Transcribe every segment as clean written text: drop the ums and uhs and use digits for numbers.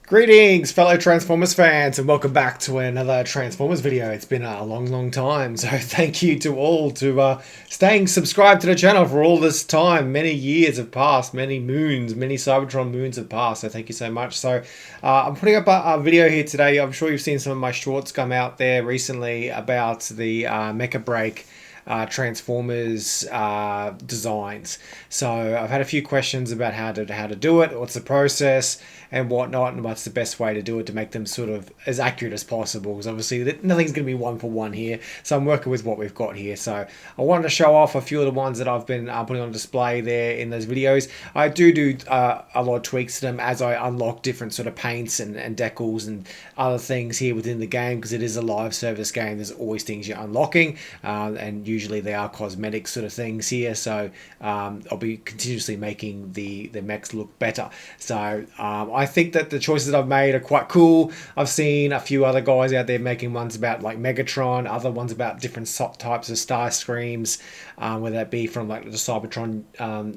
Greetings, fellow Transformers fans, and welcome back to another Transformers video. It's been a long time, so thank you to all to staying subscribed to the channel for all this time. Many years have passed, many moons, many Cybertron moons have passed, so thank you so much. So I'm putting up a video here today. I'm sure you've seen some of my shorts come out there recently about the Mecha BREAK Transformers designs. So I've had a few questions about how to do it, what's the process and whatnot, and what's the best way to do it to make them sort of as accurate as possible, because obviously nothing's going to be one for one here, so I'm working with what we've got here. So I wanted to show off a few of the ones that I've been putting on display there in those videos. I do a lot of tweaks to them as I unlock different sort of paints and decals and other things here within the game, because it is a live service game. There's always things you're unlocking, and usually they are cosmetic sort of things here, so I'll be continuously making the mechs look better. So I think that the choices I've made are quite cool. I've seen a few other guys out there making ones about like Megatron, other ones about different types of Star Screams, whether that be from like the Cybertron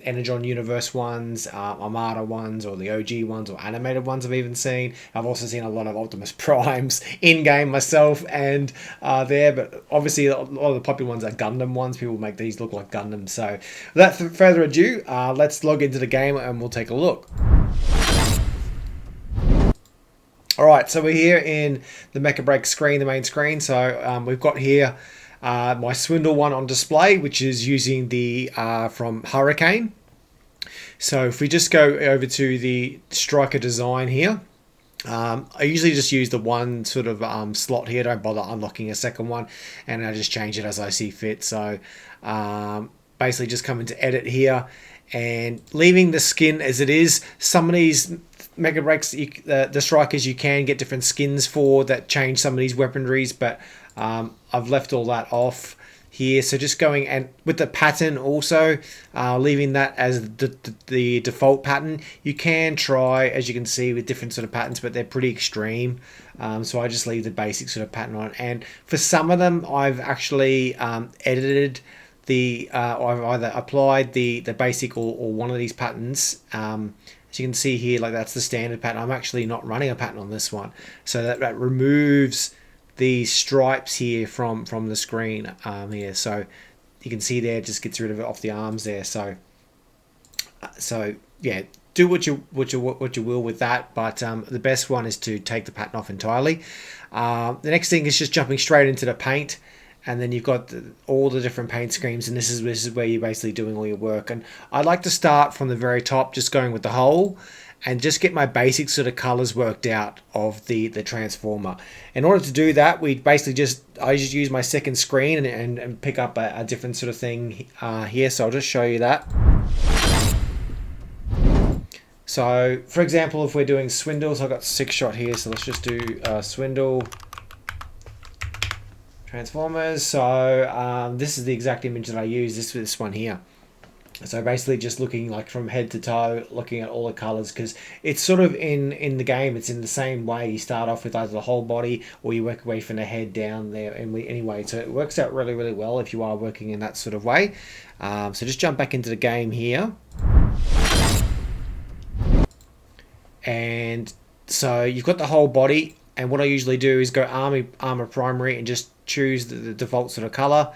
Energon universe ones, Armada ones, or the OG ones, or animated ones I've even seen. I've also seen a lot of Optimus Primes in-game myself and there, but obviously a lot of the popular ones are Gundam ones. People make these look like Gundam. So without further ado, let's log into the game and we'll take a look. Alright, so we're here in the Mecha BREAK screen, the main screen. So we've got here my Swindle one on display, which is using the from Hurricane. So if we just go over to the Striker design here, I usually just use the one sort of slot here. Don't bother unlocking a second one, and I just change it as I see fit. So basically just come into edit here and leaving the skin as it is. Some of these Mecha BREAKs, the Strikers, you can get different skins for that change some of these weaponries, but I've left all that off here. So just going and with the pattern also, leaving that as the default pattern. You can try, as you can see, with different sort of patterns, but they're pretty extreme. So I just leave the basic sort of pattern on. And for some of them, I've actually edited I've either applied the basic or one of these patterns. As you can see here, like that's the standard pattern. I'm actually not running a pattern on this one, so that removes the stripes here from the screen here. So you can see there, it just gets rid of it off the arms there. So yeah, do what you will with that, but the best one is to take the pattern off entirely. The next thing is just jumping straight into the paint. And then you've got all the different paint schemes, and this is where you're basically doing all your work. And I like to start from the very top, just going with the whole, and just get my basic sort of colors worked out of the Transformer. In order to do that, I just use my second screen and pick up a different sort of thing here. So I'll just show you that. So for example, if we're doing Swindle, so I've got 6 shot here. So let's just do Swindle Transformers. So this is the exact image that I use, this one here. So basically just looking like from head to toe, looking at all the colors, because it's sort of in the game, it's in the same way. You start off with either the whole body or you work away from the head down there anyway. So it works out really well if you are working in that sort of way. So just jump back into the game here. And so you've got the whole body, and what I usually do is go armor primary and just choose the default sort of color.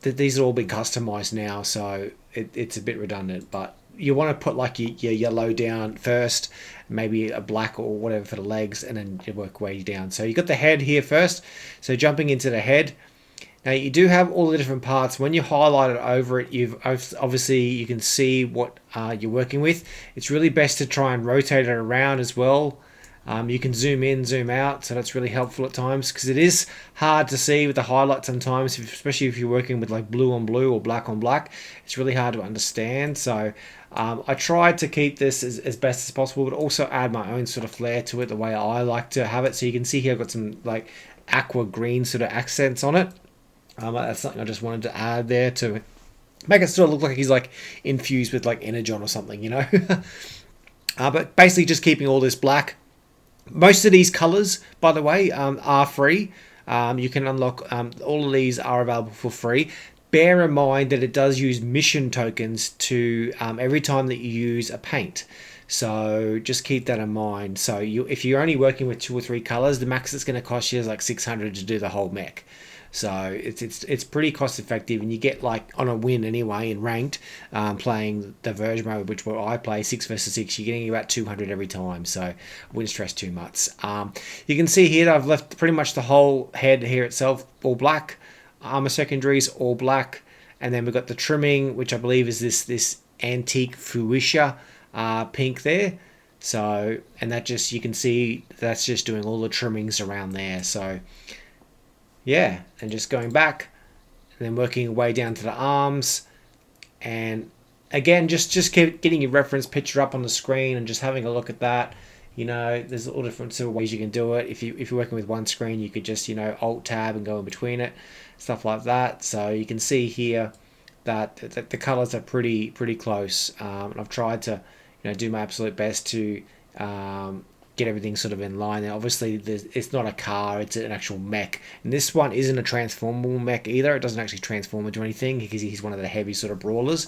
These are all been customized now, so it's a bit redundant, but you want to put like your yellow down first, maybe a black or whatever for the legs, and then you work way down. So you got the head here first, so jumping into the head. Now you do have all the different parts. When you highlight it over it, obviously you can see what you're working with. It's really best to try and rotate it around as well. You can zoom in, zoom out, so that's really helpful at times, because it is hard to see with the highlight sometimes, especially if you're working with like blue on blue or black on black. It's really hard to understand. So I tried to keep this as best as possible, but also add my own sort of flair to it, the way I like to have it. So you can see here I've got some like aqua green sort of accents on it. That's something I just wanted to add there to make it sort of look like he's like infused with like Energon or something, you know. But basically just keeping all this black. Most of these colors, by the way, are free. You can unlock, all of these are available for free. Bear in mind that it does use mission tokens to every time that you use a paint. So just keep that in mind. So if you're only working with 2 or 3 colors, the max it's going to cost you is like 600 to do the whole mech. So it's pretty cost effective, and you get like on a win anyway in ranked, playing the version mode, which what I play 6 versus 6. You're getting about 200 every time, so I wouldn't stress too much. You can see here that I've left pretty much the whole head here itself all black, armor secondaries all black, and then we've got the trimming, which I believe is this antique fuchsia pink there. So, and that just, you can see that's just doing all the trimmings around there. So yeah, and just going back and then working your way down to the arms, and again just keep getting your reference picture up on the screen and just having a look at that. You know, there's all different sort of ways you can do it. If you're working with one screen, you could just, you know, alt tab and go in between it, stuff like that. So you can see here that the colors are pretty close. And I've tried to, you know, do my absolute best to get everything sort of in line. Now, obviously, it's not a car; it's an actual mech. And this one isn't a transformable mech either. It doesn't actually transform into anything because he's one of the heavy sort of brawlers.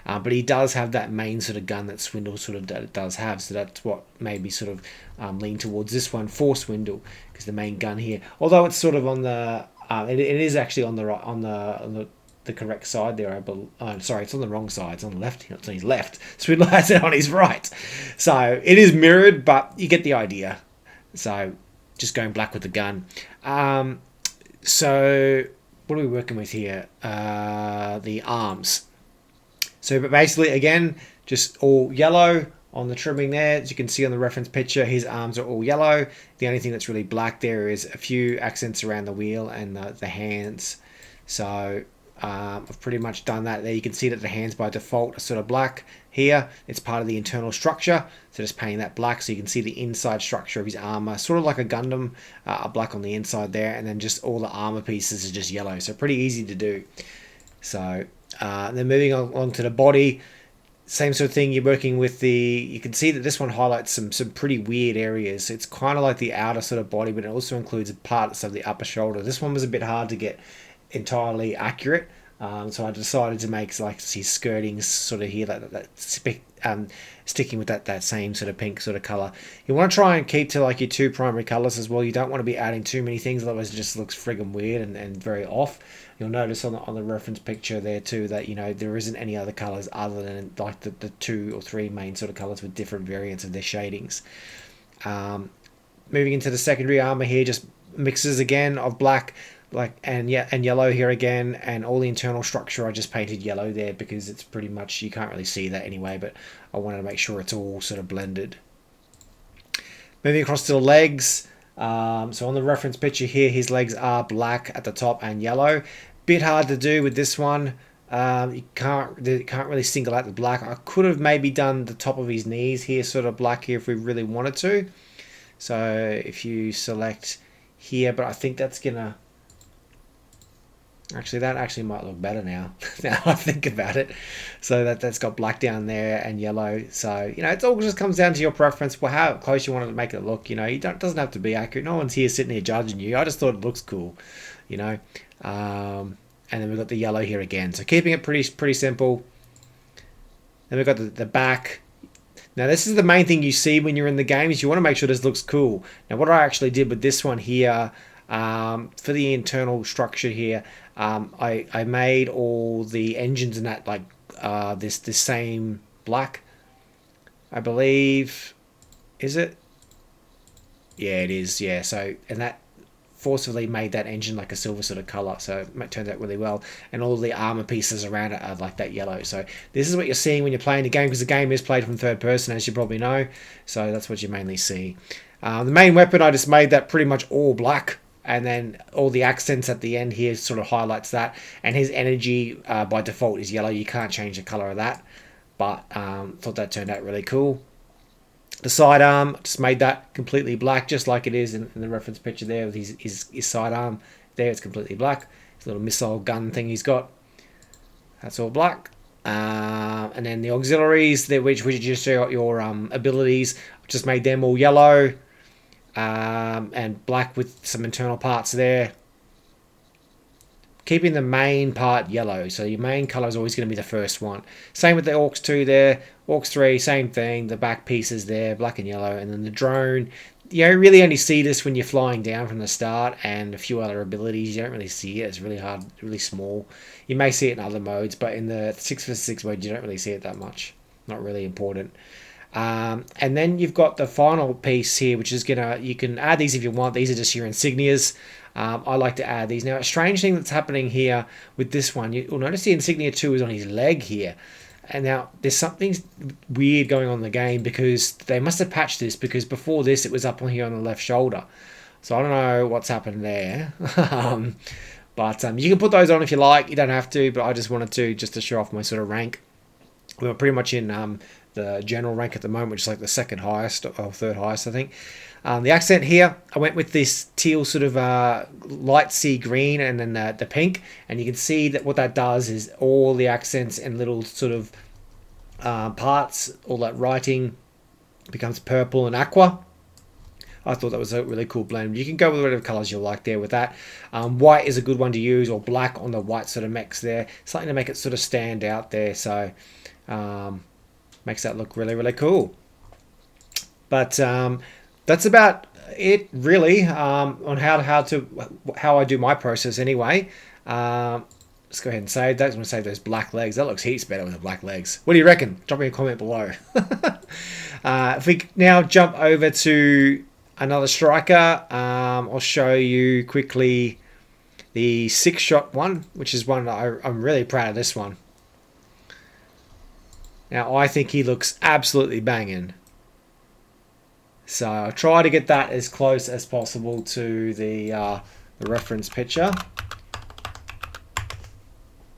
But he does have that main sort of gun that Swindle sort of does have. So that's what made me sort of lean towards this one for Swindle, because the main gun here, although it's sort of on the, it is actually on the right, on the correct side there. I believe. Sorry, it's on the wrong side. It's on the left. It's on his left. Swindler has it on his right. So it is mirrored, but you get the idea. So just going black with the gun. So what are we working with here? The arms. So but basically, again, just all yellow on the trimming there. As you can see on the reference picture, his arms are all yellow. The only thing that's really black there is a few accents around the wheel and the hands. So I've pretty much done that there. You can see that the hands by default are sort of black here. It's part of the internal structure, so just painting that black so you can see the inside structure of his armor, sort of like a Gundam, black on the inside there, and then just all the armor pieces are just yellow, so pretty easy to do. So then moving on to the body, same sort of thing. You're working with you can see that this one highlights some pretty weird areas. It's kind of like the outer sort of body, but it also includes parts of the upper shoulder. This one was a bit hard to get entirely accurate, so I decided to make like his skirting sort of here, sticking with that same sort of pink sort of color. You want to try and keep to like your 2 primary colors as well. You don't want to be adding too many things, otherwise it just looks friggin' weird and very off. You'll notice on the reference picture there too that, you know, there isn't any other colors other than like the 2 or 3 main sort of colors with different variants of their shadings. Moving into the secondary armor here, just mixes again of black, and yellow here again, and all the internal structure I just painted yellow there because it's pretty much, you can't really see that anyway, but I wanted to make sure it's all sort of blended. Moving across to the legs, so on the reference picture here, his legs are black at the top and yellow. Bit hard to do with this one. You can't really single out the black. I could have maybe done the top of his knees here sort of black here if we really wanted to. So if you select here, but I think that's gonna, actually, that actually might look better now. Now I think about it. So that's got black down there and yellow. So, you know, it all just comes down to your preference, well, how close you want to make it look. You know, it doesn't have to be accurate. No one's here sitting here judging you. I just thought it looks cool, you know. And then we've got the yellow here again. So keeping it pretty simple. Then we've got the back. Now this is the main thing you see when you're in the game, is you want to make sure this looks cool. Now what I actually did with this one here, for the internal structure here, I made all the engines and that like this same black, I believe. Is it? Yeah, it is. Yeah. So, and that forcibly made that engine like a silver sort of color, so it turned out really well, and all the armor pieces around it are like that yellow. So this is what you're seeing when you're playing the game, because the game is played from third person, as you probably know, so that's what you mainly see. The main weapon, I just made that pretty much all black, and then all the accents at the end here sort of highlights that, and his energy by default is yellow. You can't change the color of that, but thought that turned out really cool. The sidearm, just made that completely black, just like it is in the reference picture there with his sidearm. There, it's completely black. His little missile gun thing he's got, that's all black. And then the auxiliaries, which just show your abilities, just made them all yellow, and black with some internal parts there. keeping the main part yellow. So your main color is always going to be the first one. Same with the Orcs 2 there. Orcs 3, same thing. The back pieces there, black and yellow. And then the drone, you really only see this when you're flying down from the start, and a few other abilities. You don't really see it. It's really hard, really small. You may see it in other modes, but in the 6v6 mode, you don't really see it that much. Not really important. And then you've got the final piece here, which is you can add these if you want. These are just your insignias. I like to add these. Now, a strange thing that's happening here with this one, you'll notice the insignia 2 is on his leg here. And now there's something weird going on in the game, because they must have patched this, because before this it was up on here on the left shoulder. So I don't know what's happened there. But you can put those on if you like. You don't have to, but I just wanted to, just to show off my sort of rank. We're pretty much in the general rank at the moment, which is like the second highest or third highest, I think. The accent here, I went with this teal sort of light sea green, and then the pink. And you can see that what that does is all the accents and little sort of parts, all that writing becomes purple and aqua. I thought that was a really cool blend. You can go with whatever colors you like there with that. White is a good one to use, or black on the white sort of mechs there. Something to make it sort of stand out there. So makes that look really, really cool. But that's about it, really, on how I do my process anyway. Let's go ahead and save that. I'm going to save those black legs. That looks heaps better with the black legs. What do you reckon? Drop me a comment below. If we now jump over to another striker, I'll show you quickly the 6-shot one, which is one that I'm really proud of this one. Now, I think he looks absolutely banging. So I'll try to get that as close as possible to the reference picture.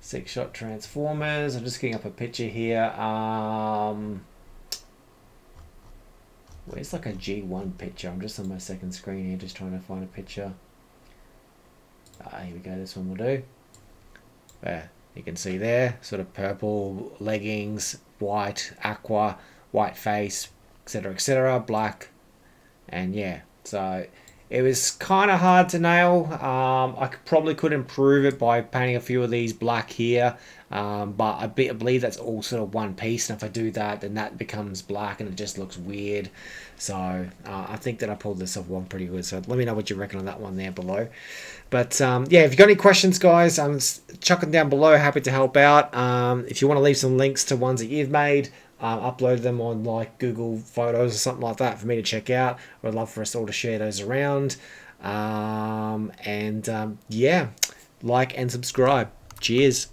6-shot Transformers. I'm just getting up a picture here. Where's like a G1 picture? I'm just on my second screen here, just trying to find a picture. Here we go. This one will do. There, you can see there, sort of purple leggings, white, aqua, white face, etc., black. And yeah, so it was kind of hard to nail. I probably could improve it by painting a few of these black here, but I believe that's all sort of one piece, and if I do that, then that becomes black and it just looks weird. So I think that I pulled this off one pretty good. So let me know what you reckon on that one there below. But yeah, if you've got any questions, guys, chuck them down below. Happy to help out. If you want to leave some links to ones that you've made, upload them on like Google Photos or something like that for me to check out. I'd love for us all to share those around. Yeah, like and subscribe. Cheers.